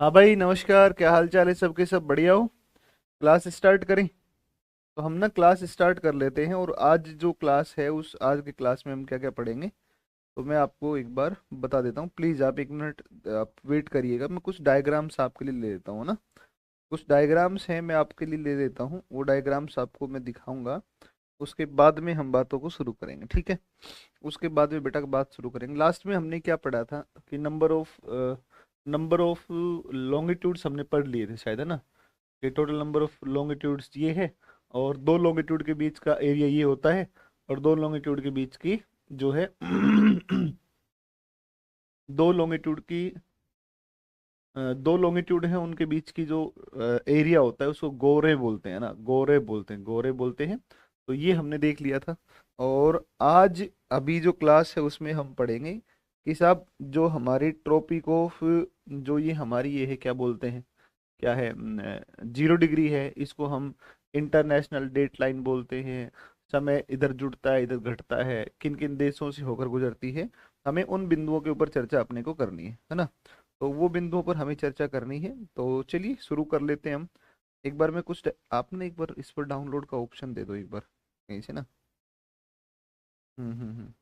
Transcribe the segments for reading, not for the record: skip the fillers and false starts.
हाँ भाई, नमस्कार। क्या हाल चाल है? सबके सब बढ़िया हो? क्लास स्टार्ट करें? तो हम ना क्लास स्टार्ट कर लेते हैं। और आज जो क्लास है, उस आज की क्लास में हम क्या क्या पढ़ेंगे, तो मैं आपको एक बार बता देता हूँ। प्लीज़ आप एक मिनट आप वेट करिएगा। मैं कुछ डायग्राम्स आपके लिए ले लेता हूँ ना। कुछ डायग्राम्स हैं, मैं आपके लिए ले लेता हूँ। वो डायग्राम्स आपको मैं दिखाऊंगा। उसके बाद में हम बातों को शुरू करेंगे, ठीक है? उसके बाद में बेटा बात शुरू करेंगे। लास्ट में हमने क्या पढ़ा था कि नंबर ऑफ लॉन्गिट्यूड्स हमने पढ़ लिए थे शायद, है ना? कि टोटल नंबर ऑफ लॉन्गिट्यूड्स ये है, और दो लॉन्गिट्यूड के बीच का एरिया ये होता है, और दो लॉन्गिट्यूड के बीच की जो है दो लॉन्गिट्यूड की दो लॉन्गिट्यूड है, उनके बीच की जो एरिया होता है उसको गोरे बोलते हैं ना। गोरे बोलते हैं। तो ये हमने देख लिया था। और आज अभी जो क्लास है उसमें हम पढ़ेंगे कि साहब जो हमारी ट्रॉपिक ऑफ, जो ये हमारी ये है, क्या बोलते हैं, क्या है, 0 डिग्री है। इसको हम इंटरनेशनल डेट लाइन बोलते हैं। समय इधर जुड़ता है, इधर घटता है, किन किन देशों से होकर गुजरती है। हमें उन बिंदुओं के ऊपर चर्चा अपने को करनी है ना? तो वो बिंदुओं पर हमें चर्चा करनी है। तो चलिए शुरू कर लेते हैं हम। एक बार मैं आपने एक बार इस पर डाउनलोड का ऑप्शन दे दो एक बार कहीं से ना। हम्म।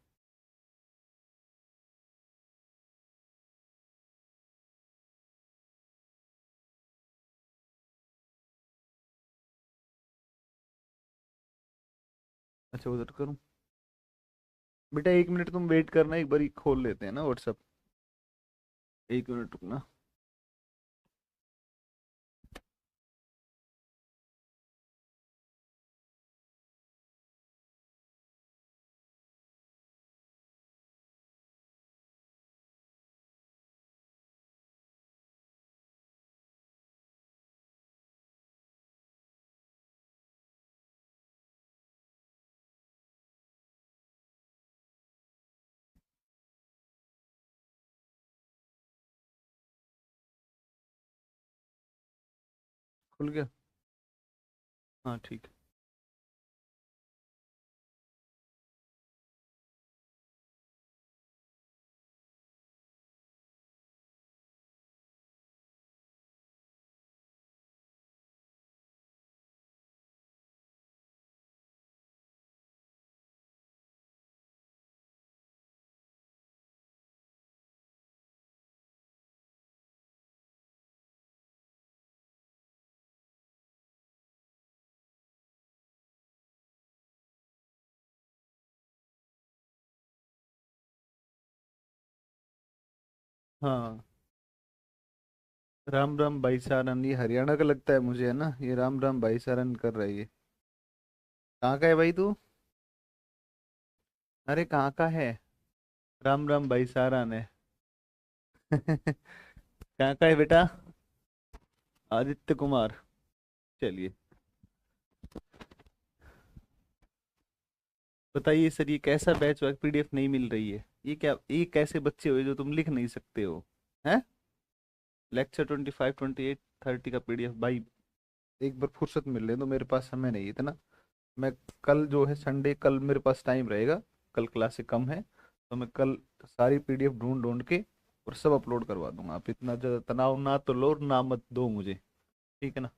अच्छा, उधर करूँ? बेटा एक मिनट तुम वेट करना, एक बार खोल लेते हैं ना व्हाट्सअप। एक मिनट रुकना। खुल गया? हाँ, ठीक है। हाँ, राम राम भाई सारन, ये हरियाणा का लगता है मुझे, है ना? ये राम राम भाई सारन कर रही है। कहाँ का है भाई तू? अरे कहाँ का है? राम राम भाई सारन है। कहाँ का है बेटा? आदित्य कुमार। चलिए। बताइए सर, ये कैसा बैच वर्क पीडीएफ नहीं मिल रही है? ये क्या, ये कैसे बच्चे हुए जो तुम लिख नहीं सकते हो? हैं? लेक्चर 25, 28, 30 का पीडीएफ भाई? एक बार फुर्सत मिल ले तो, मेरे पास समय नहीं है इतना। मैं कल जो है संडे, कल मेरे पास टाइम रहेगा। कल क्लासे कम है, तो मैं कल सारी पीडीएफ ढूंढ ढूंढ के और सब अपलोड करवा दूंगा। आप इतना ज़्यादा तनाव ना तो लो और ना मत दो मुझे, ठीक है ना?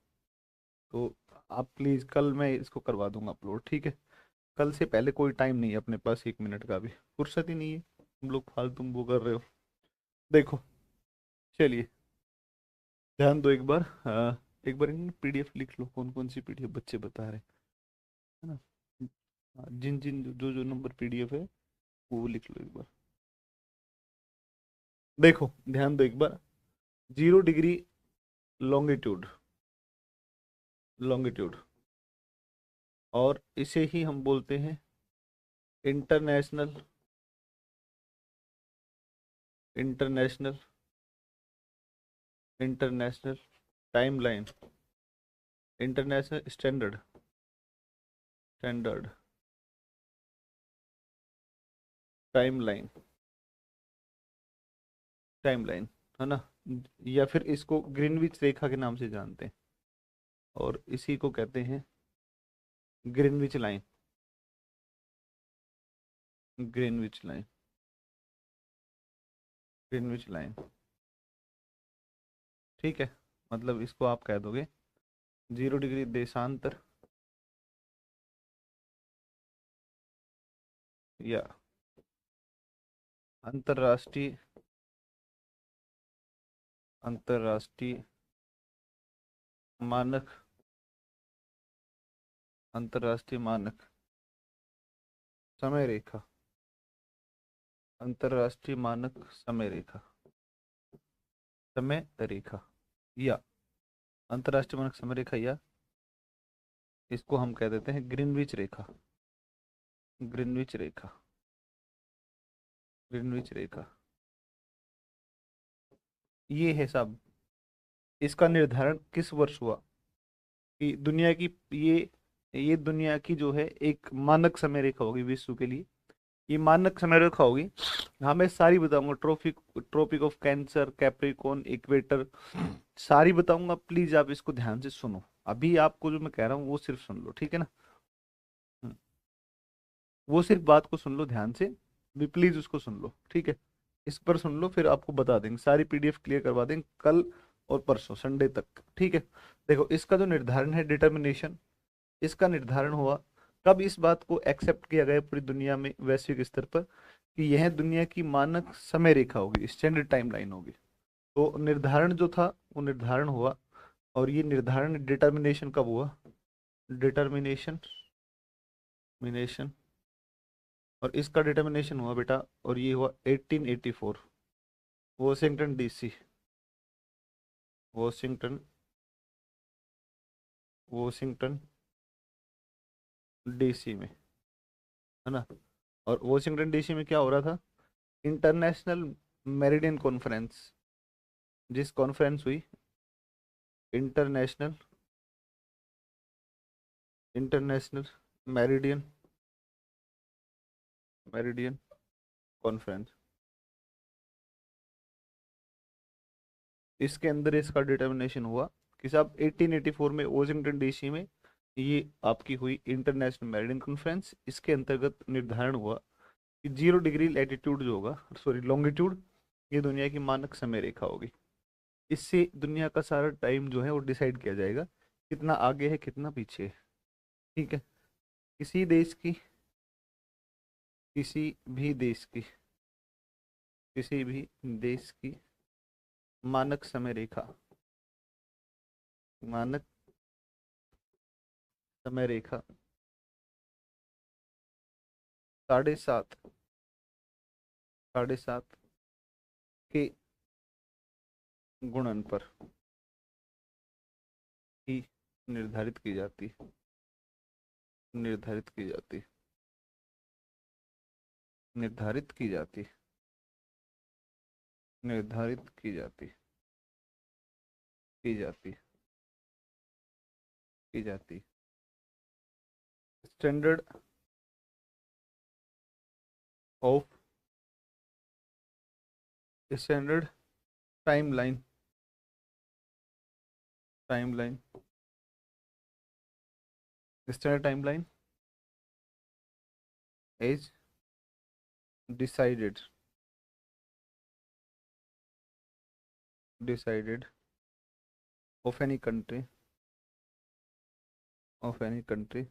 तो आप प्लीज़, कल मैं इसको करवा दूंगा अपलोड, ठीक है? कल से पहले कोई टाइम नहीं है अपने पास, 1 मिनट का भी फुर्सत ही नहीं है। तुम लोग फालतू वो कर रहे हो। देखो, चलिए, ध्यान दो एक बार। हाँ, एक बार पीडीएफ लिख लो, कौन कौन सी पीडीएफ बच्चे बता रहे हैं, है ना? हाँ, जिन जिन जो जो नंबर पीडीएफ है वो लिख लो एक बार। देखो, ध्यान दो एक बार। 0 डिग्री लॉन्गिट्यूड, लॉन्गिट्यूड, और इसे ही हम बोलते हैं international, international international timeline, international standard, standard timeline, timeline, है ना? या फिर इसको ग्रीनविच रेखा के नाम से जानते हैं, और इसी को कहते हैं Greenwich line, Greenwich line, Greenwich line, ठीक है, मतलब इसको आप कह दोगे 0 डिग्री देशांतर या अंतरराष्ट्रीय अंतरराष्ट्रीय मानक अंतरराष्ट्रीय मानक समय रेखा अंतरराष्ट्रीय मानक समय रेखा या अंतरराष्ट्रीय मानक समय रेखा, या इसको हम कह देते हैं ग्रीनविच रेखा। ग्रीनविच रेखा ग्रीनविच रेखा ये है सब। इसका निर्धारण किस वर्ष हुआ कि दुनिया की ये दुनिया की जो है एक मानक समय रेखा होगी विश्व के लिए। ये मानक समय रेखा होगी। हाँ मैं सारी बताऊंगा, tropic of cancer, Capricorn, equator, सारी बताऊंगा। प्लीज आप इसको ध्यान से सुनो। अभी आपको जो मैं कह रहा हूँ वो सिर्फ सुन लो, ठीक है ना। हम्म, वो सिर्फ बात को सुन लो ध्यान से, भी प्लीज उसको सुन लो, ठीक है। इस पर सुन लो, फिर आपको बता देंगे, सारी पीडीएफ क्लियर करवा देंगे कल और परसों संडे तक, ठीक है। देखो इसका जो निर्धारण है, डिटर्मिनेशन, इसका निर्धारण हुआ कब, इस बात को एक्सेप्ट किया गया पूरी दुनिया में वैश्विक स्तर पर कि यह दुनिया की मानक समय रेखा होगी, स्टैंडर्ड टाइमलाइन होगी। तो निर्धारण जो था वो निर्धारण हुआ, और ये निर्धारण डिटर्मिनेशन कब हुआ, डिटर्मिनेशन मिनेशन, और इसका डिटर्मिनेशन हुआ बेटा, और ये हुआ 1884, Washington DC, Washington Washington DC में, है ना। और वॉशिंगटन डीसी में क्या हो रहा था, इंटरनेशनल मेरिडियन कॉन्फ्रेंस, जिस कॉन्फ्रेंस हुई international international meridian meridian conference, इसके अंदर इसका डिटर्मिनेशन हुआ कि साहब 1884 में वॉशिंगटन डीसी में ये आपकी हुई इंटरनेशनल मेरिडियन कॉन्फ्रेंस। इसके अंतर्गत निर्धारण हुआ कि 0 डिग्री लैटिट्यूड जो होगा, सॉरी लॉन्गिट्यूड, ये दुनिया की मानक समय रेखा होगी। इससे दुनिया का सारा टाइम जो है वो डिसाइड किया जाएगा, कितना आगे है कितना पीछे है, ठीक है। किसी देश की किसी भी देश की किसी भी देश की मानक समय रेखा, मानक समय रेखा 7.5 7.5 के गुणन पर ही निर्धारित की जाती निर्धारित की जाती निर्धारित की जाती निर्धारित की जाती की जाती standard of standard timeline timeline standard timeline is decided decided of any country of any country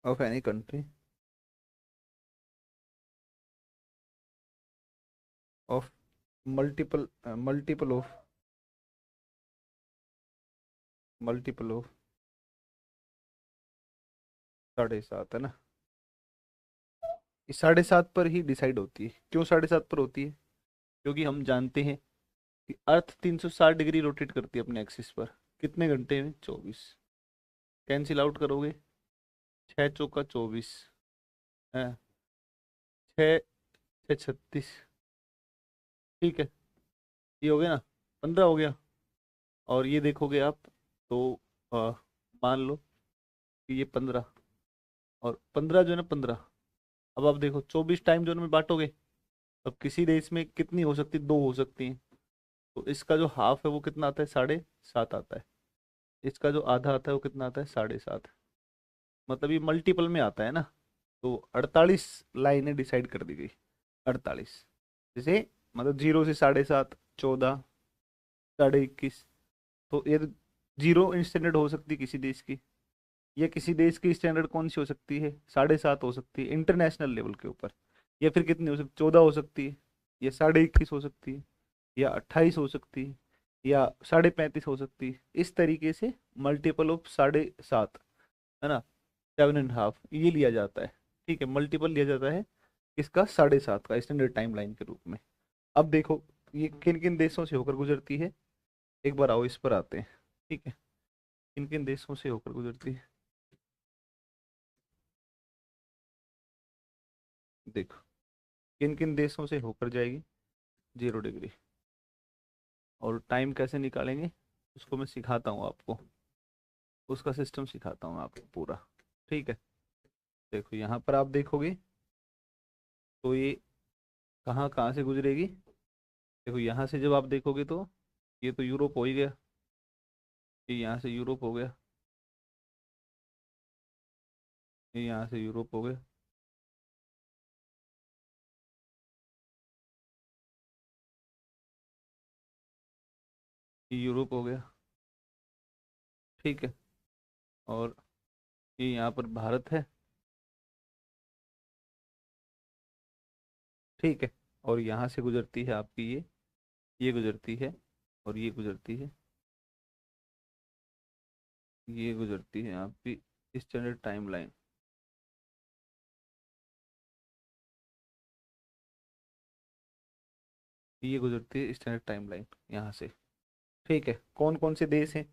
of any country of multiple of multiple of 7.5 है ना। इस 7.5 पर ही डिसाइड होती है। क्यों 7.5 पर होती है? क्योंकि हम जानते हैं कि अर्थ 360 डिग्री रोटेट करती है अपने एक्सिस पर। कितने घंटे में? 24। कैंसिल आउट करोगे, 6 चौका 24 है, 6 6 36, ठीक है। ये हो गया ना, 15 हो गया। और ये देखोगे आप तो आ, मान लो कि ये 15 और 15 जो है ना 15। अब आप देखो 24 टाइम जोन में बांटोगे, अब किसी देश में कितनी हो सकती, 2 हो सकती हैं। तो इसका जो हाफ है वो कितना आता है? 7.5 आता है। इसका जो आधा आता है वो कितना आता है? 7.5। मतलब ये मल्टीपल में आता है ना। तो 48 लाइनें डिसाइड कर दी गई, 48। जैसे मतलब 0 से 7.5, 14, 21.5। तो ये जीरो स्टैंडर्ड हो सकती है किसी देश की, या किसी देश की स्टैंडर्ड कौन सी हो सकती है, 7.5 हो सकती है इंटरनेशनल लेवल के ऊपर। या फिर कितनी हो सकती, 14 हो सकती है, या 21.5 हो सकती है, या 28 हो सकती है, या 35.5 हो सकती है। इस तरीके से मल्टीपल ऑफ 7.5, है ना, 7.5 ये लिया जाता है। ठीक है, मल्टीपल लिया जाता है इसका 7.5 का स्टैंडर्ड टाइम लाइन के रूप में। अब देखो ये किन किन देशों से होकर गुजरती है, एक बार आओ इस पर आते हैं। ठीक है, किन किन देशों से होकर गुजरती है, देखो किन किन देशों से होकर जाएगी 0 डिग्री। और टाइम कैसे निकालेंगे उसको मैं सिखाता हूँ आपको, उसका सिस्टम सिखाता हूँ आपको पूरा। ठीक है, देखो यहाँ पर आप देखोगे तो ये कहाँ कहाँ से गुजरेगी। देखो यहाँ से जब आप देखोगे तो ये तो यूरोप हो ही गया, ये यहाँ से यूरोप हो गया, ये यहाँ से यूरोप हो गया, ये यूरोप हो गया। ठीक है, और ये यहाँ पर भारत है। ठीक है, और यहाँ से गुजरती है आपकी ये गुजरती है, और ये गुजरती है, ये गुजरती है आपकी स्टैंडर्ड टाइम लाइन। ये गुजरती है स्टैंडर्ड टाइम लाइन यहाँ से। ठीक है, कौन कौन से देश हैं,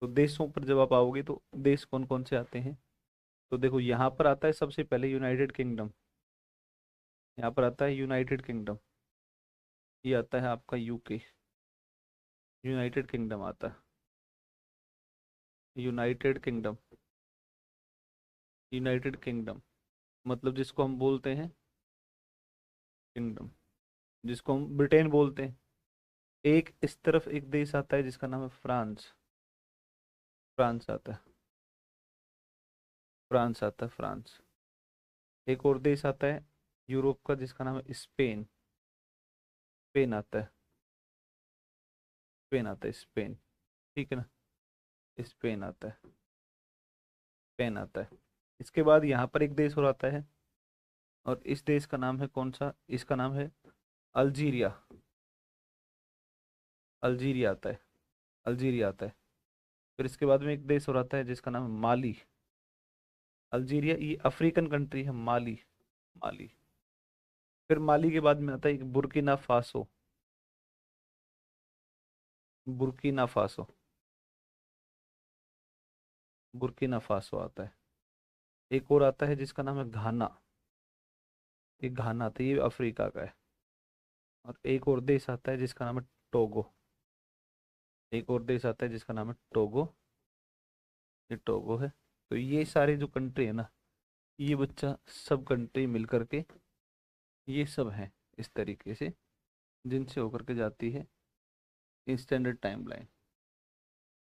तो देशों पर जब आप आओगे तो देश कौन कौन से आते हैं, तो देखो यहाँ पर आता है सबसे पहले यूनाइटेड किंगडम। यहाँ पर आता है यूनाइटेड किंगडम, ये आता है आपका यूके। यूनाइटेड किंगडम आता है, यूनाइटेड किंगडम, यूनाइटेड किंगडम मतलब जिसको हम बोलते हैं किंगडम, जिसको हम ब्रिटेन बोलते हैं। एक इस तरफ एक देश आता है जिसका नाम है फ्रांस, फ्रांस आता है, फ्रांस आता है, फ्रांस। एक और देश आता है यूरोप का जिसका नाम है स्पेन, स्पेन आता है, स्पेन आता है, स्पेन। ठीक है ना, स्पेन आता है, स्पेन आता है। इसके बाद यहाँ पर एक देश और आता है, और इस देश का नाम है कौन सा, इसका नाम है अल्जीरिया, अल्जीरिया आता है, अल्जीरिया आता है। फिर इसके बाद में एक देश और आता है जिसका नाम है माली। अल्जीरिया ये अफ्रीकन कंट्री है, माली, माली। फिर माली के बाद में आता है एक Burkina Faso, Burkina Faso, Burkina Faso आता है। एक और आता है जिसका नाम है घाना, ये घाना आता है, ये अफ्रीका का है। और एक और देश आता है जिसका नाम है टोगो, एक और देश आता है जिसका नाम है टोगो, ये टोगो है। तो ये सारे जो कंट्री है ना, ये बच्चा सब कंट्री मिल करके ये सब हैं इस तरीके से, जिनसे होकर के जाती है स्टैंडर्ड टाइम लाइन,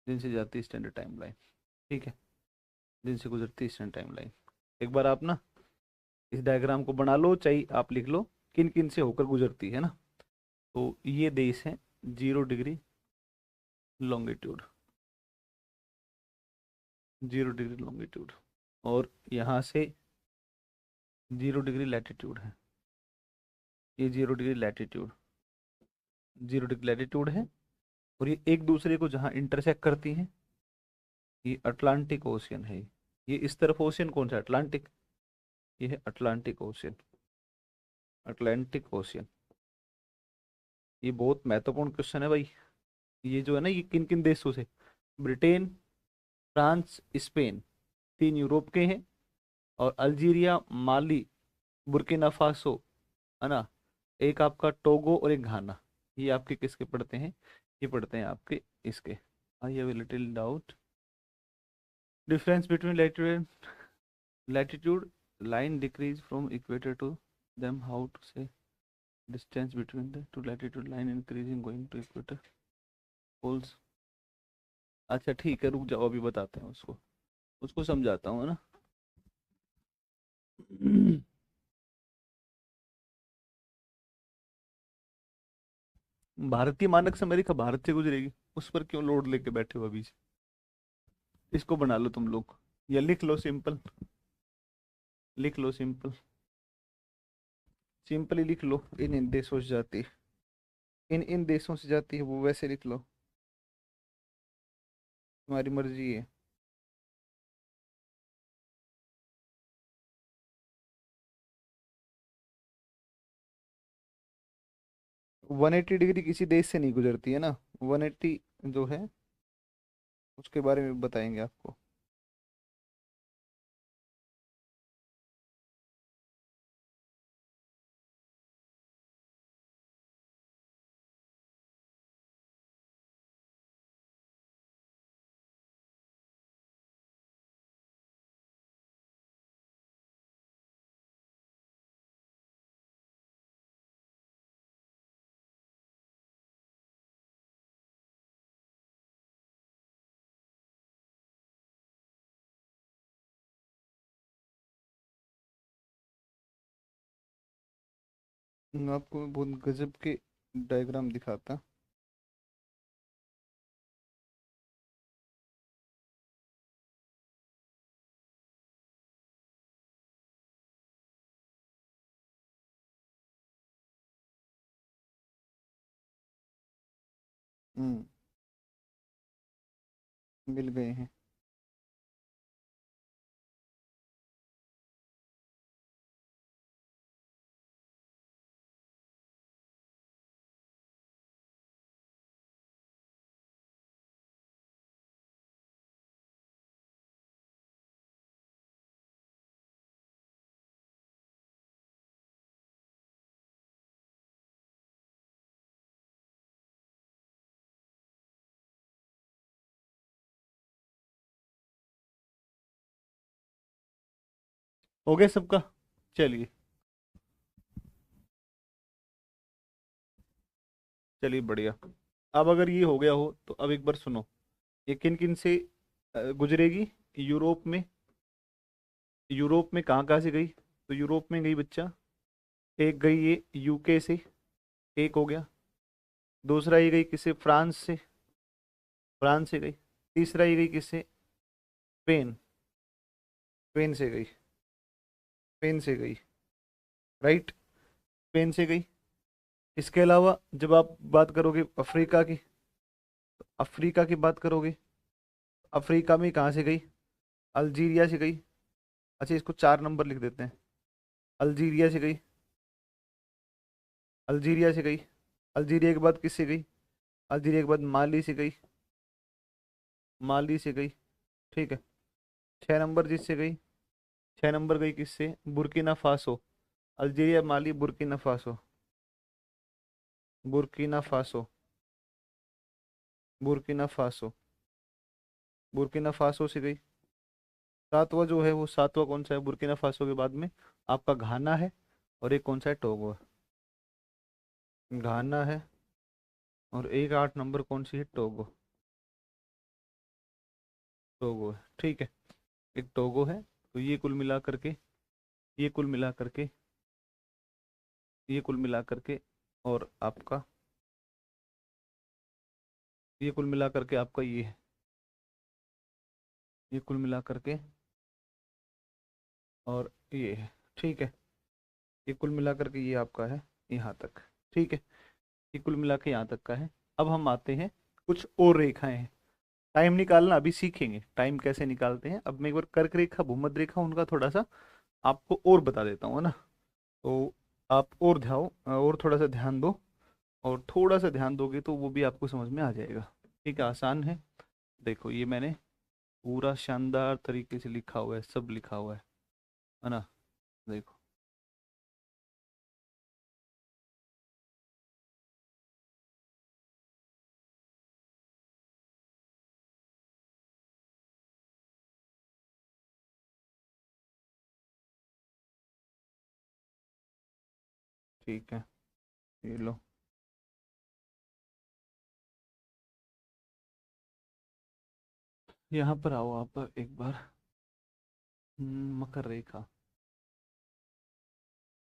जिनसे जाती है स्टैंडर्ड टाइम लाइन। ठीक है, जिनसे गुजरती है स्टैंडर्ड टाइम लाइन। एक बार आप ना इस डायग्राम को बना लो, चाहे आप लिख लो किन किन से होकर गुजरती है ना। तो ये देश है 0 डिग्री लॉन्गिट्यूड, 0 डिग्री लॉन्गिट्यूड, और यहाँ से 0 डिग्री लैटिट्यूड है, ये 0 डिग्री लैटिट्यूड, 0 डिग्री लैटिट्यूड है। और ये एक दूसरे को जहाँ इंटरसेक्ट करती हैं, ये अटलांटिक ओशियन है। ये इस तरफ ओशियन कौन सा है, अटलांटिक, ये है अटलांटिक ओशियन, अटलांटिक ओशियन। ये बहुत महत्वपूर्ण क्वेश्चन है भाई। ये जो है ना, ये किन किन देशों से, ब्रिटेन, फ्रांस, स्पेन, तीन यूरोप के हैं, और अल्जीरिया, माली, बुर्किना फासो, है ना, एक आपका टोगो और एक घाना। ये आपके किसके पढ़ते हैं, ये पढ़ते हैं आपके इसके। I have a little doubt, difference between latitude line decrease from equator to them, how to say distance between the two latitude line increasing going to equator poles। अच्छा ठीक है, रुक जाओ, अभी बताते हैं उसको, उसको समझाता हूँ, है ना। भारतीय मानक से अमेरिका भारत से गुजरेगी, उस पर क्यों लोड लेके बैठे हो अभी से? इसको बना लो तुम लोग, या लिख लो सिंपल, लिख लो सिंपल, सिंपली लिख लो, इन इन देशों से जाती है, इन इन देशों से जाती है, वो वैसे लिख लो, तुम्हारी मर्जी है। 180 डिग्री किसी देश से नहीं गुजरती है ना, 180 जो है उसके बारे में बताएंगे आपको। आपको मैं बहुत गजब के डायग्राम दिखाता। हम्म, मिल गए हैं। हो गया सबका? चलिए, चलिए बढ़िया। अब अगर ये हो गया हो तो अब एक बार सुनो, ये किन किन से गुजरेगी? यूरोप में, यूरोप में कहाँ कहाँ से गई? तो यूरोप में गई बच्चा, एक गई ये यूके से, एक हो गया। दूसरा ये गई किससे? फ्रांस से, फ्रांस से गई। तीसरा ये गई किससे? स्पेन, स्पेन से गई, स्पेन से गई, राइट, स्पेन से गई। इसके अलावा जब आप बात करोगे अफ्रीका की, अफ्रीका की बात करोगे, अफ्रीका में कहाँ से गई? अल्जीरिया से गई। अच्छा, इसको 4 नंबर लिख देते हैं। अल्जीरिया से गई, अल्जीरिया से गई। अल्जीरिया के बाद किससे गई? अल्जीरिया के बाद माली से गई, माली से गई, ठीक है। 6 नंबर जिससे गई, 6 नंबर गई किससे? Burkina Faso. Algeria, Mali, Burkina Faso, Burkina Faso, Burkina Faso, Burkina Faso से गई। सातवां जो है वो सातवां कौन सा है बुर्किना फासो के बाद में? आपका घाना है, और एक कौन सा है? टोगो है। घाना है, और एक 8 नंबर कौन सी है? टोगो, टोगो है, ठीक है। एक टोगो है। तो ये कुल मिला करके, ये कुल मिला करके, ये कुल मिला करके, और आपका, ये कुल मिला करके आपका ये है, ये कुल मिला करके, और ये है, ठीक है। ये कुल मिला करके ये आपका है यहाँ तक, ठीक है। ये कुल मिला के यहाँ तक का है। अब हम आते हैं, कुछ और रेखाएं हैं। टाइम निकालना अभी सीखेंगे, टाइम कैसे निकालते हैं। अब मैं एक बार कर्क रेखा, भूमध्य रेखा, उनका थोड़ा सा आपको और बता देता हूँ, है ना। तो आप और ध्यान, और थोड़ा सा ध्यान दो, और थोड़ा सा ध्यान दोगे तो वो भी आपको समझ में आ जाएगा। ठीक है, आसान है। देखो ये मैंने पूरा शानदार तरीके से लिखा हुआ है, सब लिखा हुआ है ना। देखो, ठीक है, ये लो। यहाँ पर आओ आप एक बार। मकर रेखा,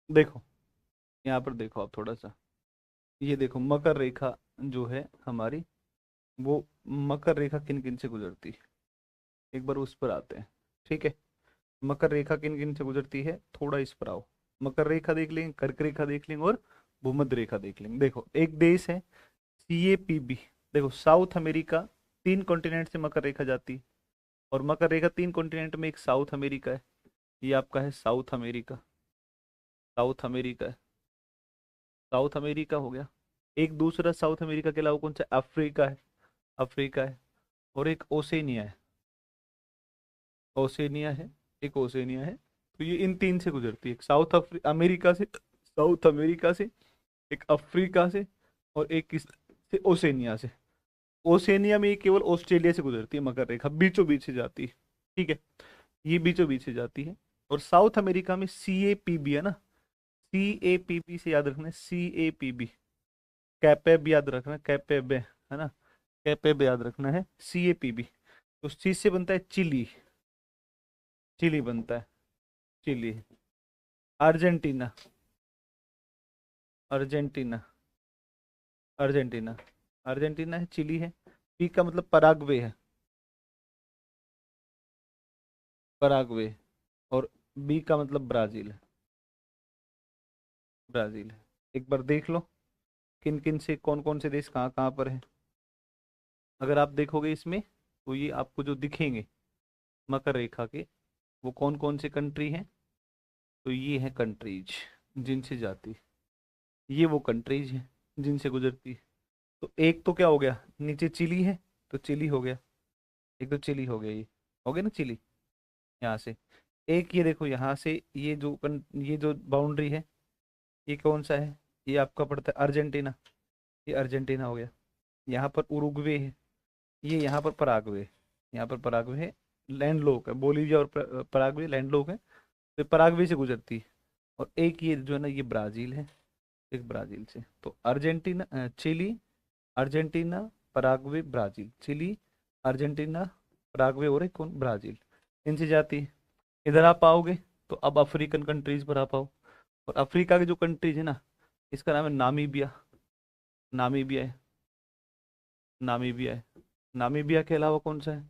देखो यहाँ पर देखो आप थोड़ा सा, ये देखो मकर रेखा जो है हमारी, वो मकर रेखा किन किन से गुजरती है, एक बार उस पर आते हैं। ठीक है, मकर रेखा किन किन से गुजरती है, थोड़ा इस पर आओ। मकर रेखा देख लेंगे, कर्क रेखा देख लेंगे और भूमध्य रेखा देख लेंगे। देखो एक देश है CAPB, देखो साउथ अमेरिका, 3 कॉन्टिनेंट से मकर रेखा जाती है, और मकर रेखा 3 कॉन्टिनेंट में एक साउथ अमेरिका है, ये आपका है साउथ अमेरिका, साउथ अमेरिका है, साउथ अमेरिका हो गया। एक दूसरा साउथ अमेरिका के अलावा कौन सा, अफ्रीका है, अफ्रीका है। और एक ओसेनिया है, ओसेनिया है, एक ओसेनिया है। तो ये इन तीन से गुजरती है, एक अमेरिका से, साउथ अमेरिका से, एक अफ्रीका से, और एक किस से, ओसेनिया से। ओसेनिया में ये केवल ऑस्ट्रेलिया से गुजरती है मकर रेखा, बीचों बीच से जाती है। ठीक है, ये बीचों बीच से जाती है। और साउथ अमेरिका में CAPB है ना, CAPB से याद रखना है, CAPB, कैपेब याद रखना है, कैपेब है ना, कैपेब याद रखना है, CAPB। तो उस चीज से बनता है चिली, चिली बनता है, Chile. Argentina, Argentina, Argentina, Argentina है, चिली है। पी का मतलब पराग्वे है, पराग्वे। और बी का मतलब ब्राजील है, ब्राजील है। एक बार देख लो किन किन से, कौन कौन से देश कहाँ कहाँ पर है। अगर आप देखोगे इसमें, तो ये आपको जो दिखेंगे मकर रेखा के, वो कौन कौन से कंट्री हैं। तो ये है कंट्रीज जिनसे जाती, ये वो कंट्रीज हैं जिनसे गुजरती है। तो एक तो क्या हो गया, नीचे चिली है, तो चिली हो गया, एक तो चिली हो गया, ये हो गया ना चिली, यहाँ से। एक ये देखो यहाँ से, ये जो बाउंड्री है, ये कौन सा है, ये आपका पड़ता है अर्जेंटीना, ये अर्जेंटीना हो गया। यहाँ पर उरुग्वे है, ये यहाँ पर पराग्वे, यहाँ पर पराग्वे है, लैंड लॉक है, बोलीविया और पराग्वे लैंड लॉक है, तो पराग्वे से गुजरती है। और एक ये जो है ना, ये ब्राजील है, एक ब्राजील से। तो Argentina, Chile, Argentina, Paraguay, Brazil, Chile, Argentina, Paraguay और एक कौन, ब्राजील, इनसे जाती है। इधर आप आओगे तो अब अफ्रीकन कंट्रीज पर आ पाओ। और अफ्रीका की जो कंट्रीज है ना, इसका नाम है नामीबिया, नामीबिया है, नामीबिया है। नामीबिया के अलावा कौन सा है,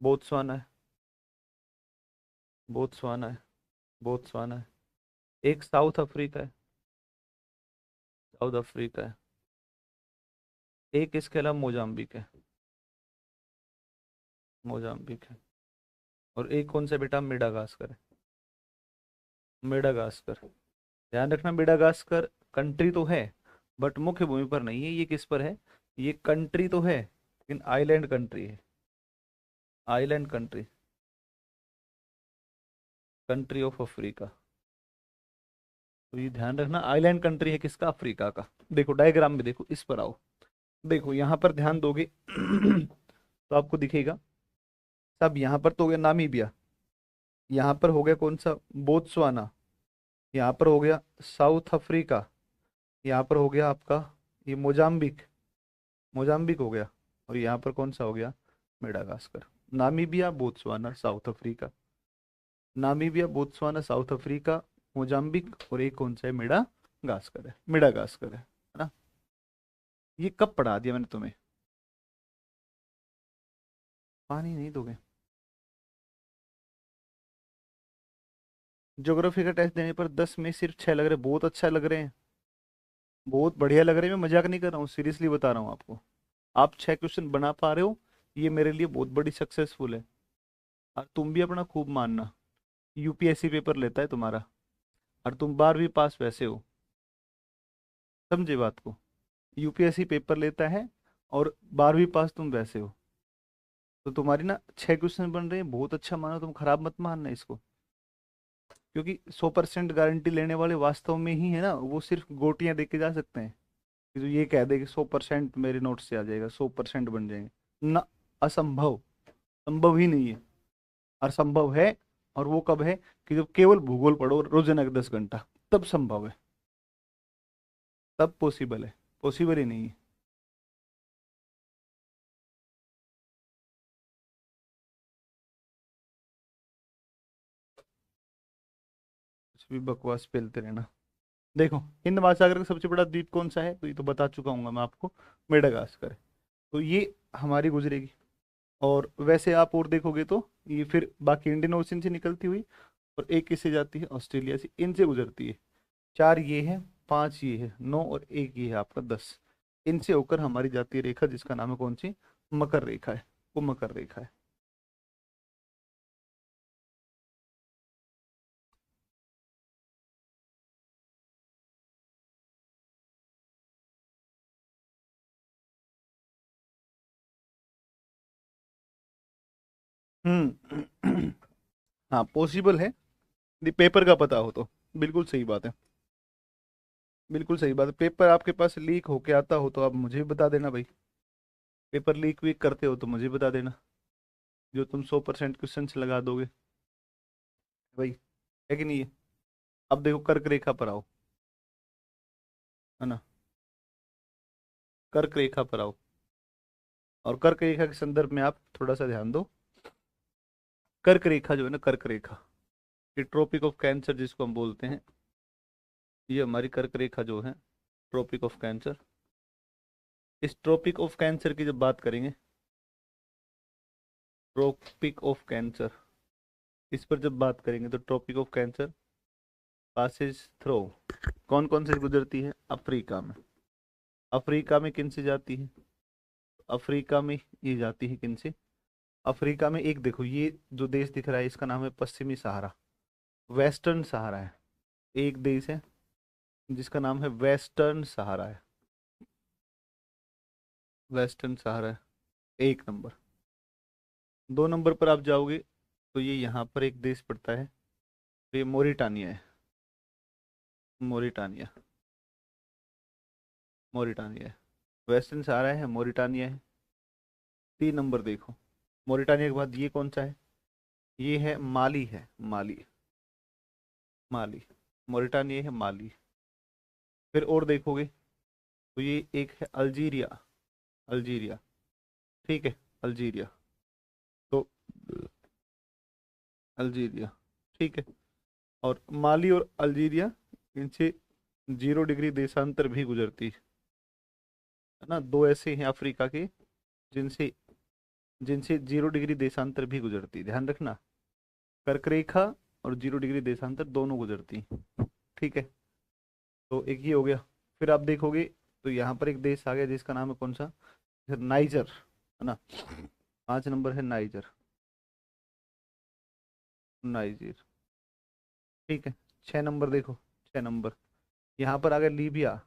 बोत्सवाना है, बोत्सवाना है, बोत्सवाना है। एक साउथ अफ्रीका है, साउथ अफ्रीका है। एक इसके अलावा मोजाम्बिक है, मोजाम्बिक है। और एक कौन सा बेटा, मेडागास्कर है, मेडागास्कर। ध्यान रखना, मेडागास्कर कंट्री तो है बट मुख्य भूमि पर नहीं है। ये किस पर है, ये कंट्री तो है लेकिन आइलैंड कंट्री है, island country, country of Africa. तो ये ध्यान रखना, आइलैंड कंट्री है किसका, अफ्रीका का। देखो डायग्राम में देखो, इस पर आओ, देखो यहाँ पर ध्यान दोगे तो आपको दिखेगा, सब यहाँ पर तो हो गया नामीबिया, यहाँ पर हो गया कौन सा, बोत्सवाना, यहाँ पर हो गया साउथ अफ्रीका, यहाँ पर हो गया आपका ये मोजाम्बिक, मोजाम्बिक हो गया। और यहाँ पर कौन सा हो गया, Madagascar. Namibia, Botswana, south Africa, Namibia, Botswana, south Africa, Mozambique, और एक कौन सा है, मेडागास्कर है, मेडागास्कर है ना। ये कब पढ़ा दिया मैंने तुम्हें, पानी नहीं दोगे। ज्योग्राफी का टेस्ट देने पर 10 में सिर्फ 6 लग रहे, बहुत अच्छा लग रहे हैं, बहुत बढ़िया लग रहे हैं। मैं मजाक नहीं कर रहा हूँ, सीरियसली बता रहा हूँ आपको। आप 6 क्वेश्चन बना पा रहे हो, ये मेरे लिए बहुत बड़ी सक्सेसफुल है। और तुम भी अपना खूब मानना, UPSC पेपर लेता है तुम्हारा, और तुम 12वीं पास वैसे हो, समझे बात को। UPSC पेपर लेता है और 12वीं पास तुम वैसे हो। तो तुम्हारी ना 6 क्वेश्चन बन रहे हैं, बहुत अच्छा मानो, तुम खराब मत मानना इसको। क्योंकि 100% गारंटी लेने वाले वास्तव में ही है ना, वो सिर्फ गोटियां दे के जा सकते हैं। कि जो ये कह दे कि 100% मेरे नोट से आ जाएगा, 100% बन जाएंगे, ना, असंभव, संभव ही नहीं है। और संभव है, और वो कब है, कि जब केवल भूगोल पढ़ो रोजाना का 10 घंटा, तब संभव है, तब पॉसिबल है, पॉसिबल ही नहीं है। कुछ भी बकवास फैलते रहना। देखो, हिंद महासागर का सबसे बड़ा द्वीप कौन सा है, तो ये तो बता चुका हूँ मैं आपको, मेडागास्कर है। तो ये हमारी गुजरेगी। और वैसे आप और देखोगे तो ये फिर बाकी इंडियन ओशन से निकलती हुई, और एक किससे जाती है, ऑस्ट्रेलिया से, इनसे गुजरती है। चार ये है, पांच ये है, नौ, और एक ये है आपका 10। इनसे होकर हमारी जाती है रेखा, जिसका नाम है कौन सी, मकर रेखा है। वो मकर रेखा है। हम्म। हाँ पॉसिबल है, यदि पेपर का पता हो तो। बिल्कुल सही बात है। बिल्कुल सही बात है, पेपर आपके पास लीक होके आता हो तो आप मुझे भी बता देना भाई। पेपर लीक वीक करते हो तो मुझे बता देना, जो तुम 100% क्वेश्चन लगा दोगे भाई, है कि नहीं है। अब देखो कर्क रेखा पर आओ, है ना, कर्क रेखा पर आओ। और कर्क रेखा के संदर्भ में आप थोड़ा सा ध्यान दो। कर्क रेखा जो है ना, कर्क रेखा, ये ट्रॉपिक ऑफ कैंसर जिसको हम बोलते हैं, ये हमारी कर्क रेखा जो है, ट्रॉपिक ऑफ कैंसर। इस ट्रॉपिक ऑफ कैंसर की जब बात करेंगे, ट्रॉपिक ऑफ कैंसर, इस पर जब बात करेंगे तो tropic of cancer passes through, कौन कौन से गुजरती है, अफ्रीका में। अफ्रीका में किन से जाती है, अफ्रीका में ये जाती है किन से, अफ्रीका में एक देखो, ये जो देश दिख रहा है इसका नाम है पश्चिमी सहारा, वेस्टर्न सहारा है। एक देश है जिसका नाम है वेस्टर्न सहारा है, वेस्टर्न सहारा है, एक नंबर। 2 नंबर पर आप जाओगे तो ये यहाँ पर एक देश पड़ता है, तो ये मोरिटानिया है, मोरिटानिया, मोरिटानिया है। वेस्टर्न सहारा है, मोरिटानिया है। 3 नंबर देखो, मोरिटानिया के बाद ये कौन सा है, ये है माली है, माली, माली, मोरिटानिया है, माली। फिर और देखोगे तो ये एक है अल्जीरिया, अल्जीरिया, ठीक है, अल्जीरिया। तो अल्जीरिया, ठीक है। और माली और अल्जीरिया, इनसे 0 डिग्री देशांतर भी गुजरती है ना, दो ऐसे हैं अफ्रीका के जिनसे जिनसे 0 डिग्री देशांतर भी गुजरती है, ध्यान रखना। कर्क रेखा और 0 डिग्री देशांतर दोनों गुजरती हैं, ठीक है। तो एक ये हो गया। फिर आप देखोगे तो यहाँ पर एक देश आ गया जिसका नाम है कौन सा, नाइजर, है ना। 5 नंबर है नाइजर, नाइजर, ठीक है। 6 नंबर देखो, 6 नंबर, यहाँ पर आ गया लीबिया,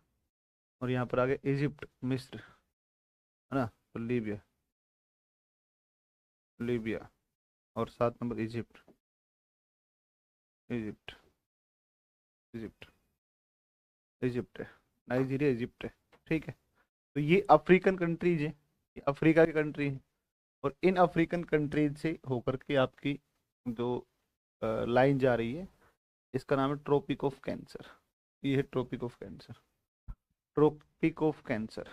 और यहाँ पर आ गया इजिप्ट, मिस्र, है ना। तो लीबिया, लीबिया, और 7 number Egypt, Egypt, Egypt, Egypt है, नाइजीरिया इजिप्ट है, ठीक है। तो ये अफ्रीकन कंट्रीज है, ये अफ्रीका की कंट्री है। और इन अफ्रीकन कंट्रीज से होकर के आपकी जो लाइन जा रही है, इसका नाम है ट्रॉपिक ऑफ कैंसर। ये है tropic of cancer, tropic of cancer.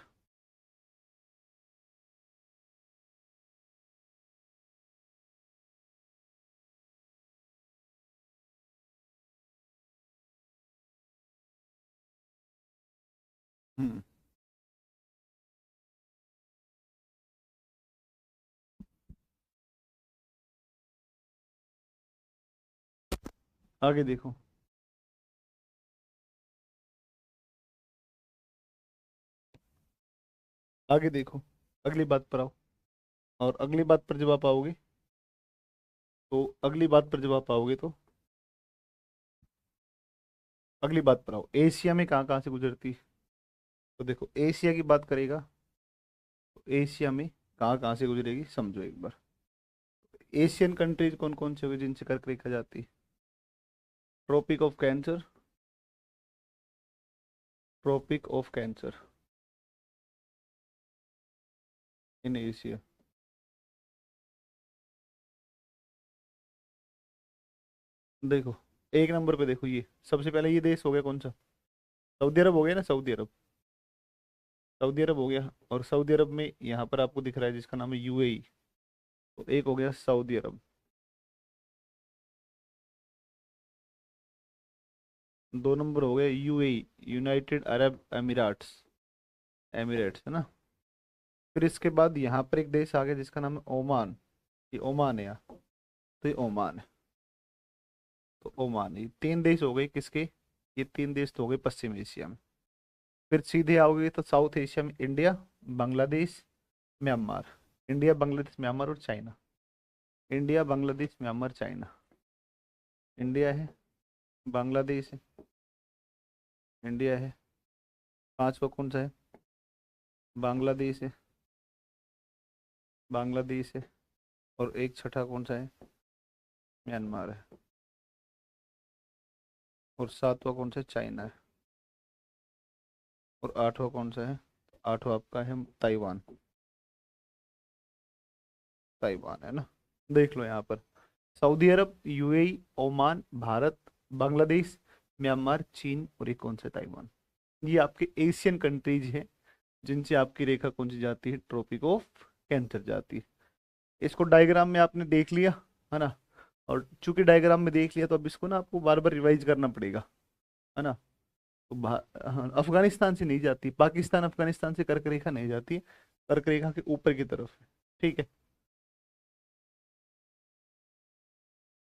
हम्म। आगे देखो, आगे देखो, अगली बात पर आओ। और अगली बात पर जब आप आओगे, तो अगली बात पर जब आप आओगे तो अगली बात पर आओ, एशिया में कहाँ कहाँ से गुजरती है। तो देखो, एशिया की बात करेगा तो एशिया में कहाँ कहाँ से गुजरेगी समझो एक बार। एशियन कंट्रीज कौन कौन से होगी जिनसे कर्क रेखा जाती है, tropic of cancer, tropic of cancer in Asia. देखो, 1 नंबर पे देखो, ये सबसे पहले ये देश हो गया कौन सा, सऊदी अरब हो गया ना, सऊदी अरब, सऊदी अरब हो गया। और सऊदी अरब में यहाँ पर आपको दिख रहा है जिसका नाम है यूएई, तो एक हो गया सऊदी अरब। 2 नंबर हो गए यूएई, यूनाइटेड अरब अमीराट्स, एमिरेट्स है ना। फिर इसके बाद यहाँ पर एक देश आ गया जिसका नाम है ओमान। ये ओमान है यहाँ, तो ये ओमान है। तो ओमान, ये 3 देश हो गए किसके, ये 3 देश तो हो गए पश्चिम एशिया में। फिर सीधे आओगे तो साउथ एशिया में India, Bangladesh, Myanmar. India, Bangladesh, Myanmar और China. India, Bangladesh, Myanmar, China. India है, बांग्लादेश है, इंडिया है। पांचवा कौन सा है, बांग्लादेश है, बांग्लादेश है। और एक छठा कौन सा है, म्यांमार है। और सातवां कौन सा है, चाइना है। और आठवां कौन सा है, आठवां आपका है ताइवान। ताइवान है ना। देख लो यहाँ पर, सऊदी अरब, UAE, Oman, Bharat, Bangladesh, Myanmar, चीन और एक कौन सा है, ताइवान। ये आपके एशियन कंट्रीज हैं जिनसे आपकी रेखा कौन सी जाती है, ट्रॉपिक ऑफ कैंसर जाती है। इसको डायग्राम में आपने देख लिया, है ना। और चूंकि डायग्राम में देख लिया तो अब इसको ना आपको बार बार रिवाइज करना पड़ेगा, है ना। तो हाँ, अफगानिस्तान से नहीं जाती, पाकिस्तान अफगानिस्तान से कर्क रेखा नहीं जाती, कर्क रेखा के ऊपर की तरफ है। ठीक है।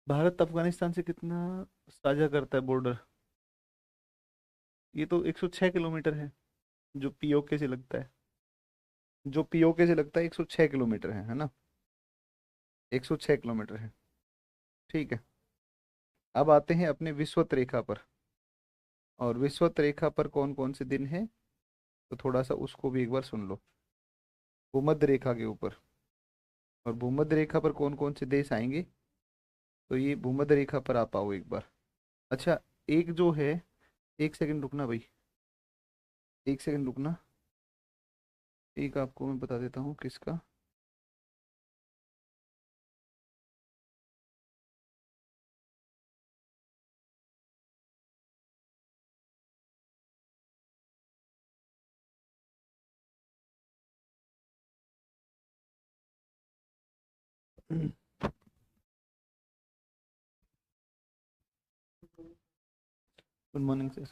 भारत अफगानिस्तान से कितना साझा करता है बॉर्डर, ये तो 106 किलोमीटर है, जो पीओके से लगता है। जो पीओके से लगता है 106 किलोमीटर है ना। 106 किलोमीटर है। ठीक है। अब आते हैं अपने विषुवत रेखा पर। और विषुवत रेखा पर कौन कौन से दिन है, तो थोड़ा सा उसको भी एक बार सुन लो। भूमध्य रेखा के ऊपर, और भूमध्य रेखा पर कौन कौन से देश आएंगे, तो ये भूमध्य रेखा पर आप आओ एक बार। अच्छा, एक जो है, एक सेकंड रुकना भाई, एक सेकंड रुकना। एक आपको मैं बता देता हूँ किसका। Good morning sir.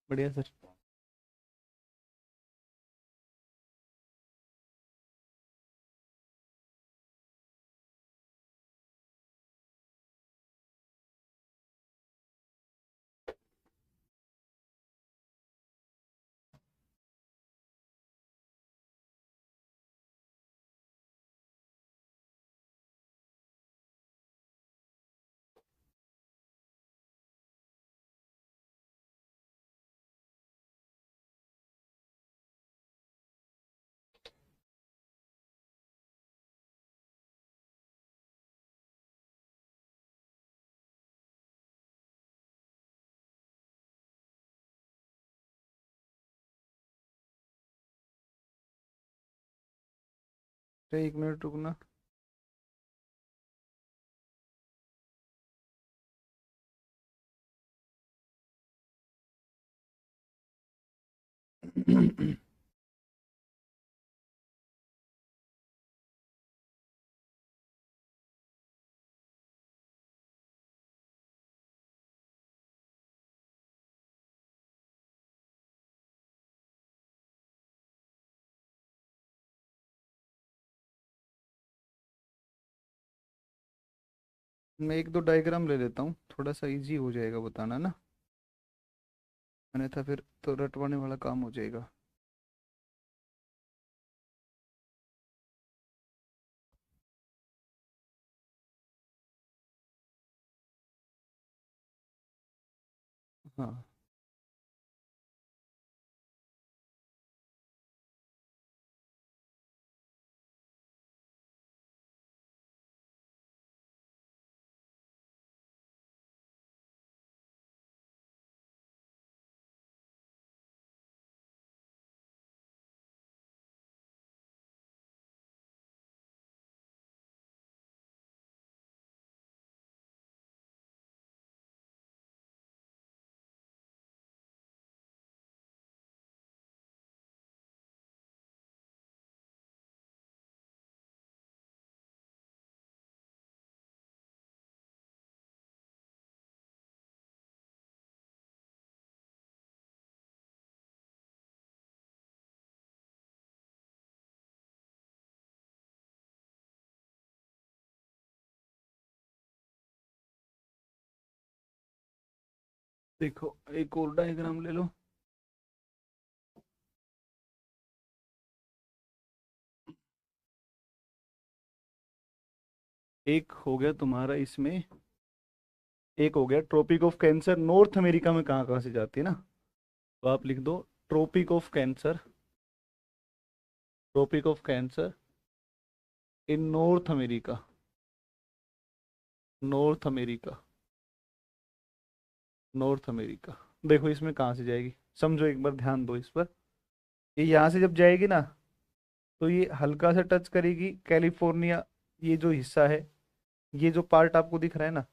बढ़िया सर। एक मिनट रुकना। मैं एक दो डायग्राम ले लेता हूँ, थोड़ा सा इजी हो जाएगा बताना ना, अन्यथा फिर तो रटवाने वाला काम हो जाएगा। हाँ। देखो एक और डायग्राम ले लो। एक हो गया तुम्हारा इसमें, एक हो गया tropic of cancer North America में कहाँ कहाँ से जाती है ना। तो आप लिख दो tropic of cancer, tropic of cancer in North America, North America, North America. देखो इसमें कहाँ से जाएगी, समझो एक बार ध्यान दो इस पर। ये यहाँ से जब जाएगी ना, तो ये हल्का सा टच करेगी कैलिफोर्निया, ये जो हिस्सा है, ये जो पार्ट आपको दिख रहा है ना,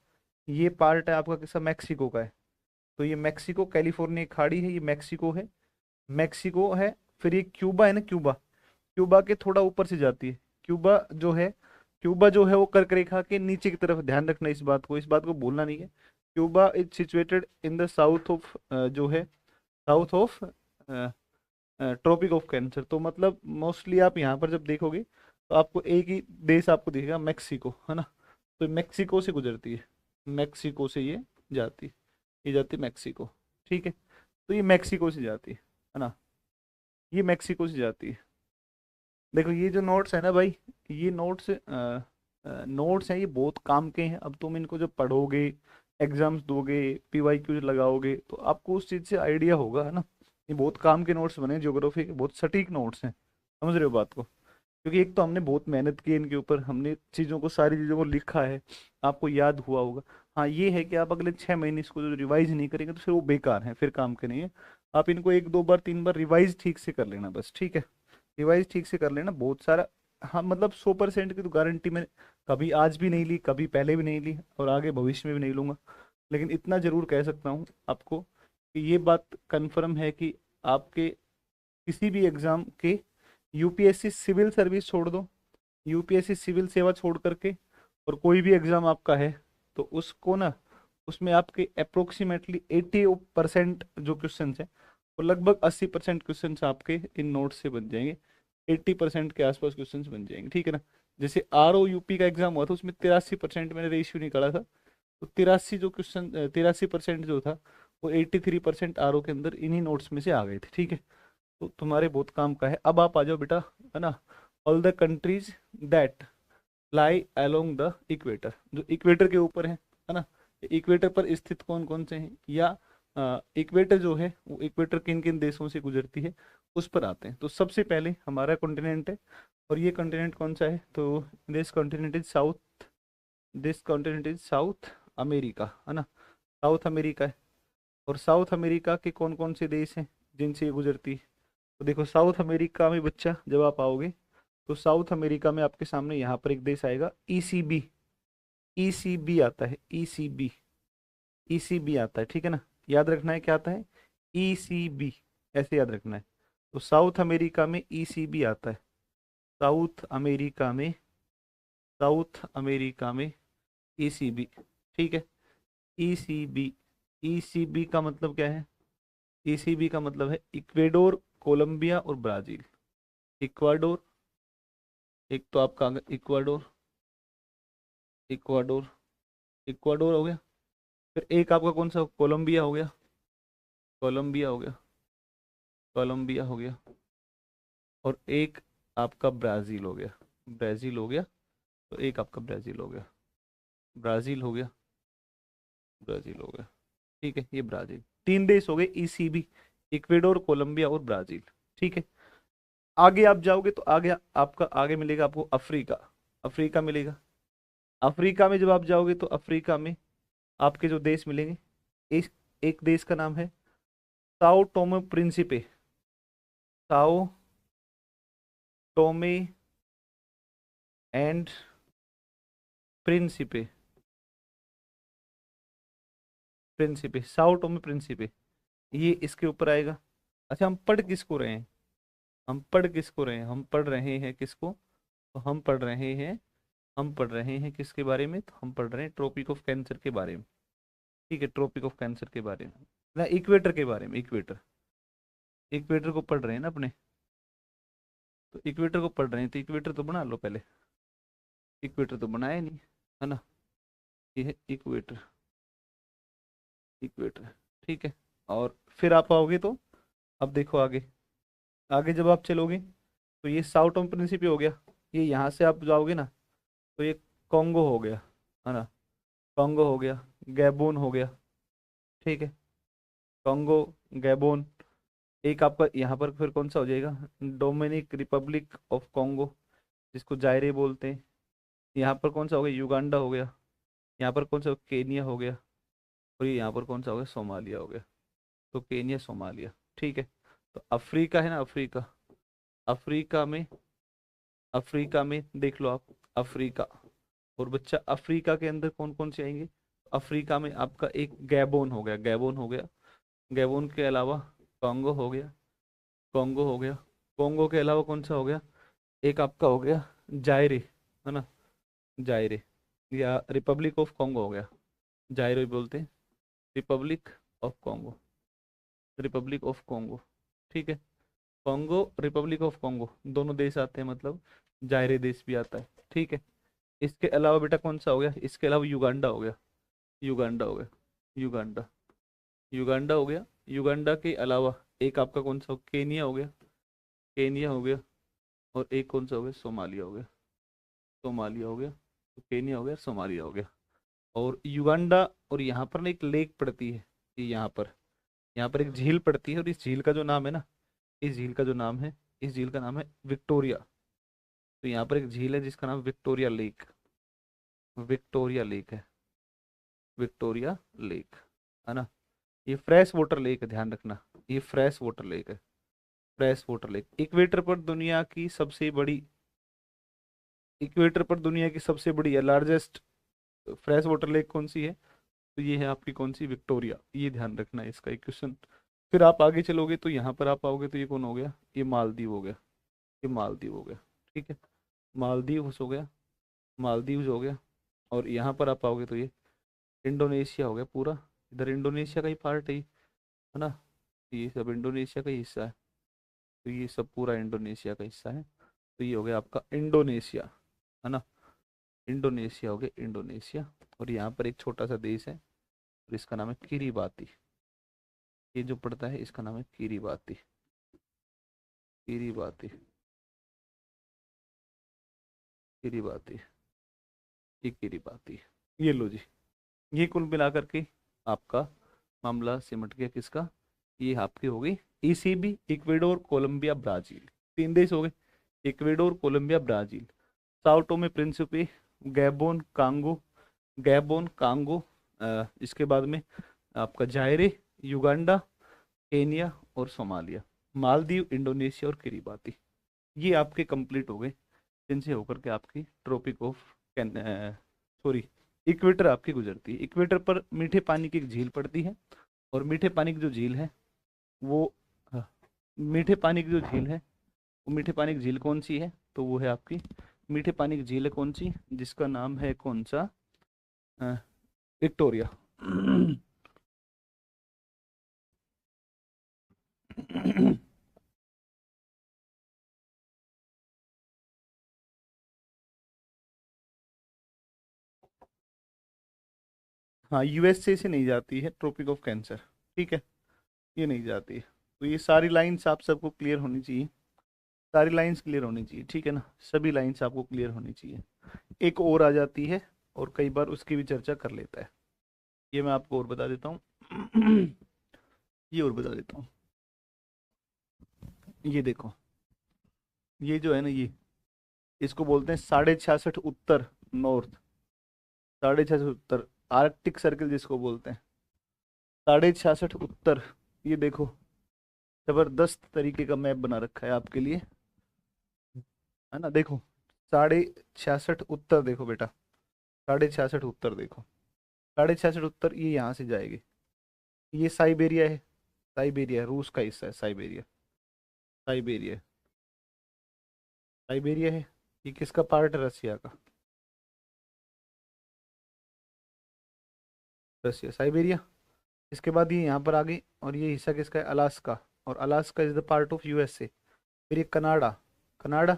ये पार्ट है आपका किसा मैक्सिको का है। तो ये मैक्सिको, कैलिफोर्निया खाड़ी है, ये मैक्सिको है, मैक्सिको है। फिर ये क्यूबा है ना, क्यूबा, क्यूबा के थोड़ा ऊपर से जाती है। क्यूबा जो है, क्यूबा जो है वो कर्क रेखा के नीचे की तरफ, ध्यान रखना इस बात को, इस बात को भूलना नहीं है। Cuba is situated in the south of, जो है south of tropic of cancer. तो मतलब मोस्टली आप यहाँ पर जब देखोगे तो आपको एक ही देश आपको दिखेगा, मैक्सिको, है ना। तो मैक्सिको से गुजरती है, मैक्सिको से ये जाती, ये जाती मैक्सिको, ठीक है। तो ये मैक्सिको से जाती है ना, ये मैक्सिको से जाती है। देखो ये जो नोट्स है ना भाई, ये नोट्स, नोट्स हैं, ये बहुत काम के हैं। अब तुम इनको जब पढ़ोगे, एग्जाम्स दोगे, पीवाईक्यूज लगाओगे, तो आपको उस चीज़ से आइडिया होगा, है ना। ये बहुत काम के नोट्स बने, ज्योग्राफी के बहुत सटीक नोट्स हैं, समझ रहे हो बात को। क्योंकि एक तो हमने बहुत मेहनत की है इनके ऊपर, हमने चीज़ों को, सारी चीज़ों को लिखा है, आपको याद हुआ होगा। हाँ ये है कि आप अगले 6 महीने इसको जो रिवाइज नहीं करेंगे तो फिर वो बेकार है, फिर काम के नहीं है। आप इनको एक दो बार तीन बार रिवाइज ठीक से कर लेना बस, ठीक है। रिवाइज ठीक से कर लेना, बहुत सारा। हाँ मतलब 100% की तो गारंटी मैं कभी आज भी नहीं ली, कभी पहले भी नहीं ली, और आगे भविष्य में भी नहीं लूंगा। लेकिन इतना जरूर कह सकता हूँ आपको कि ये बात कंफर्म है कि आपके किसी भी एग्जाम के, यूपीएससी सिविल सर्विस छोड़ दो, यूपीएससी सिविल सेवा छोड़ करके और कोई भी एग्जाम आपका है, तो उसको ना, उसमें आपके अप्रोक्सीमेटली 80% जो क्वेश्चन है, वो लगभग 80% क्वेश्चन आपके इन नोट्स से बन जाएंगे। 80% के आसपास क्वेश्चन बन जाएंगे, ठीक है ना। जैसे आर ओ यूपी का एग्जाम हुआ था, उसमें 83% मैंने रेशियो निकाला था। तो 83 जो क्वेश्चन, 83% जो था, वो 83% आर ओ के अंदर इन्हीं नोट्स में से आ गए थे, ठीक है। तो तुम्हारे बहुत काम का है। अब आप आ जाओ बेटा, है ना। All the countries that lie along the equator, जो इक्वेटर के ऊपर है ना। इक्वेटर पर स्थित कौन कौन से हैं, या इक्वेटर जो है वो इक्वेटर किन किन देशों से गुजरती है, उस पर आते हैं। तो सबसे पहले हमारा कॉन्टिनेंट है, और ये कॉन्टिनेंट कौन सा है, तो this continent is south, this continent is south America, है ना। साउथ अमेरिका है। और साउथ अमेरिका के कौन कौन से देश हैं जिनसे ये गुजरती है। तो देखो साउथ अमेरिका में बच्चा जब आप आओगे, तो साउथ अमेरिका में आपके सामने यहाँ पर एक देश आएगा, ईसीबी, ईसीबी आता है, ईसीबी, ईसीबी आता है, ठीक है ना। याद रखना है क्या आता है, ईसीबी, ऐसे याद रखना है। तो साउथ अमेरिका में ईसीबी आता है, साउथ अमेरिका में, साउथ अमेरिका में ईसीबी, ठीक है। ईसीबी, ईसीबी का मतलब क्या है, ईसीबी का मतलब है इक्वेडोर, कोलंबिया और ब्राजील। इक्वाडोर, एक तो आपका इक्वाडोर, इक्वाडोर, इक्वाडोर हो गया। फिर एक आपका कौन सा, कोलंबिया हो गया, कोलंबिया हो गया, कोलंबिया हो गया। और एक आपका ब्राज़ील हो गया, ब्राज़ील हो गया। तो एक आपका ब्राज़ील हो गया, ब्राज़ील हो गया, ब्राज़ील हो गया, ठीक है। ये ब्राज़ील, तीन देश हो गए ईसीबी, इक्वेडोर, कोलंबिया और ब्राज़ील, ठीक है। आगे आप जाओगे तो आगे आपका, आगे मिलेगा आपको अफ्रीका, अफ्रीका मिलेगा। अफ्रीका में जब आप जाओगे तो अफ्रीका में आपके जो देश मिलेंगे, एक, एक देश का नाम है Sao Tome Principe, Sao Thome and Principe, Principe, Sao Tome Principe, ये इसके ऊपर आएगा। अच्छा हम पढ़ किसको रहे हैं, हम पढ़ किसको रहे हैं, हम पढ़ रहे हैं किसको, तो हम पढ़ रहे हैं, हम पढ़ रहे हैं किसके बारे में, तो हम पढ़ रहे हैं ट्रॉपिक ऑफ कैंसर के बारे में, ठीक है। ट्रॉपिक ऑफ कैंसर के बारे में ना, इक्वेटर के बारे में, इक्वेटर, इक्वेटर को पढ़ रहे हैं ना अपने। तो इक्वेटर को पढ़ रहे हैं तो इक्वेटर तो बना लो पहले, इक्वेटर तो बनाया नहीं, है ना। ये है इक्वेटर, इक्वेटर, ठीक है। और फिर आप आओगे तो अब देखो आगे, आगे जब आप चलोगे तो ये साउथ टर्म प्रिंसिपी हो गया। ये यहाँ से आप जाओगे ना तो ये कॉन्गो हो गया, है ना, कॉन्गो हो गया, गैबोन हो गया, ठीक है, कॉन्गो, गैबोन। एक आपका यहाँ पर फिर कौन सा हो जाएगा, डोमिनिक रिपब्लिक ऑफ कॉन्गो, जिसको जायरे बोलते हैं। यहाँ पर कौन सा हो गया, युगांडा हो गया। यहाँ पर कौन सा, केनिया हो गया। और ये यहाँ पर कौन सा हो गया, सोमालिया हो गया। तो केनिया, सोमालिया, ठीक है। तो अफ्रीका है ना, अफ्रीका, अफ्रीका में, अफ्रीका में देख लो आप, अफ्रीका। और बच्चा अफ्रीका के अंदर कौन कौन से आएंगे, अफ्रीका में आपका एक गैबोन हो गया, गैबोन हो गया। गैबोन के अलावा कॉन्गो हो गया, कॉन्गो हो गया। कॉन्गो के अलावा कौन सा हो गया, एक आपका हो गया जायरे, है ना, जायरे, या रिपब्लिक ऑफ कॉन्गो हो गया, जायरे बोलते हैं, Republic of Congo, Republic of Congo, ठीक है। कॉन्गो, रिपब्लिक ऑफ कॉन्गो दोनों देश आते हैं, मतलब जायरे देश भी आता है, ठीक है। इसके अलावा बेटा कौन सा हो गया, इसके अलावा युगांडा हो गया, युगांडा हो गया, युगांडा, युगांडा हो गया। युगांडा के अलावा एक आपका कौन सा हो, केनिया हो गया, केनिया हो गया। और एक कौन सा हो गया, सोमालिया हो गया, सोमालिया हो गया। तो केनिया हो गया, सोमालिया हो गया। और युगांडा, और यहाँ पर ना एक लेक पड़ती है, ये यहाँ पर एक झील पड़ती है, और इस झील का जो नाम है ना, इस झील का जो नाम है, इस झील का नाम है विक्टोरिया। तो यहाँ पर एक झील है जिसका नाम विक्टोरिया लेक, विक्टोरिया लेक है, विक्टोरिया लेक, है ना। ये फ्रेश वाटर लेक है, ध्यान रखना, ये फ्रेश वाटर लेक है, फ्रेश वाटर लेक। इक्वेटर पर दुनिया की सबसे बड़ी, इक्वेटर पर दुनिया की सबसे बड़ी या लार्जेस्ट फ्रेश वाटर लेक कौन सी है, तो ये है आपकी कौन सी, विक्टोरिया। ये ध्यान रखना है इसका एक क्वेश्चन। फिर आप आगे चलोगे तो यहाँ पर आप आओगे तो ये कौन हो गया, ये मालदीव हो गया, ये मालदीव हो गया, ठीक है, मालदीव हो गया, मालदीव हो गया। और यहाँ पर आप आओगे तो ये इंडोनेशिया हो गया पूरा, इधर इंडोनेशिया का ही पार्ट है ये, है ना, ये सब इंडोनेशिया का ही हिस्सा है। तो ये सब पूरा इंडोनेशिया का हिस्सा है। तो ये हो गया आपका इंडोनेशिया, है ना, इंडोनेशिया हो गया, इंडोनेशिया। और यहाँ पर एक छोटा सा देश है और इसका नाम है किरीबाती। ये जो पड़ता है इसका नाम है किरीबाती, किरीबाती, किरीबाती, ये किरीबाती। ये लो जी, ये कुल मिलाकर के आपका मामला सिमट गया किसका, ये आपकी हो गई ईसीबी, इक्वेडोर, कोलंबिया, ब्राजील। तीन देश हो गए, Ecuador, Colombia, Brazil. Sao Tome Principe, Gabon, Congo, Gabon, Congo, इसके बाद में आपका जायरे, युगांडा, केनिया और सोमालिया। मालदीव, इंडोनेशिया और किरीबाती। ये आपके कंप्लीट हो गए, जिनसे होकर के आपकी ट्रॉपिक ऑफ सॉरी, इक्वेटर आपकी गुजरती है। इक्वेटर पर मीठे पानी की एक झील पड़ती है, और मीठे पानी की जो झील है वो, हाँ, मीठे पानी की जो झील है, वो मीठे पानी की झील कौन सी है, तो वो है आपकी मीठे पानी की झील है कौन सी, जिसका नाम है कौन सा, अ, विक्टोरिया। हाँ, यूएसए से नहीं जाती है ट्रॉपिक ऑफ कैंसर, ठीक है, ये नहीं जाती है। तो ये सारी लाइंस आप सबको क्लियर होनी चाहिए, सारी लाइंस क्लियर होनी चाहिए, ठीक है ना, सभी लाइंस आपको क्लियर होनी चाहिए। एक और आ जाती है और कई बार उसकी भी चर्चा कर लेता है, ये मैं आपको और बता देता हूँ। ये और बता देता हूँ, ये देखो, ये जो है ना, ये इसको बोलते हैं 66.5 उत्तर, नॉर्थ, 66.5 उत्तर, आर्कटिक सर्कल जिसको बोलते हैं, 66.5 उत्तर। ये देखो, जबरदस्त तरीके का मैप बना रखा है आपके लिए, है ना, देखो 66.5 उत्तर, देखो बेटा, 66.5 उत्तर देखो, 66.5 उत्तर ये यहाँ से जाएगी, ये साइबेरिया है, साइबेरिया रूस का हिस्सा है, साइबेरिया, साइबेरिया, साइबेरिया है। ये किसका पार्ट है, रसिया का, रसिया, साइबेरिया। इसके बाद ये यहाँ पर आ गई, और ये हिस्सा किसका है, अलास्का, और Alaska is the part of USA. फिर ये कनाडा, कनाडा,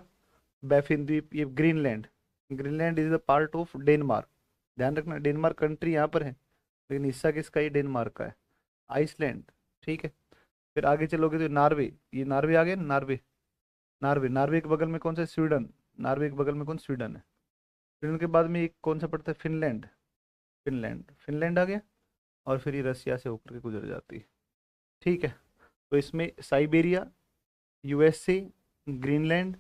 बैफिन द्वीप, ये Greenland, Greenland is the part of Denmark. ध्यान रखना डेनमार्क कंट्री यहाँ पर है, लेकिन हिस्सा किसका, ये डेनमार्क का है। आइसलैंड, ठीक है। फिर आगे चलोगे तो नॉर्वे, ये नॉर्वे आ गया ना, नॉर्वे। नॉर्वे, नॉर्वे के बगल में कौन सा है? स्वीडन। नॉर्वे के बगल में कौन? स्वीडन है। स्वीडन के बाद में एक कौन सा पड़ता है? फिनलैंड। फिनलैंड, फिनलैंड आ गया। और फिर ये रसिया से होकर के गुजर जाती है, ठीक है। तो इसमें Siberia, USA, Greenland,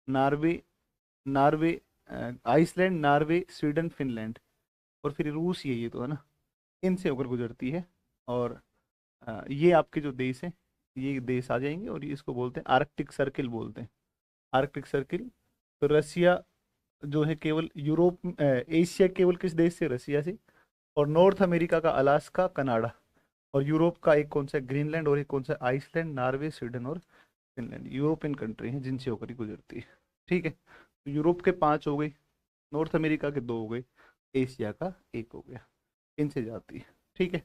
Norway, Norway, Iceland, Norway, Sweden, Finland, और फिर रूस, ये तो है ना, इनसे होकर गुजरती है। और ये आपके जो देश हैं, ये देश आ जाएंगे, और ये इसको बोलते हैं आर्कटिक सर्किल बोलते हैं, आर्कटिक सर्किल। तो रसिया जो है केवल यूरोप, एशिया केवल किस देश से? रसिया से। और नॉर्थ अमेरिका का अलास्का, कनाडा। और यूरोप का एक कौन सा? ग्रीनलैंड। और एक कौन सा? आइसलैंड, नॉर्वे, स्वीडन और फिनलैंड। यूरोपियन कंट्री हैं जिनसे होकर ही गुजरती है, ठीक है। तो यूरोप के 5 हो गए, नॉर्थ अमेरिका के 2 हो गए, एशिया का 1 हो गया, इनसे जाती है, ठीक है।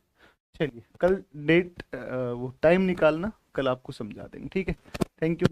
चलिए कल डेट वो टाइम निकालना, कल आपको समझा देंगे, ठीक है। Thank you.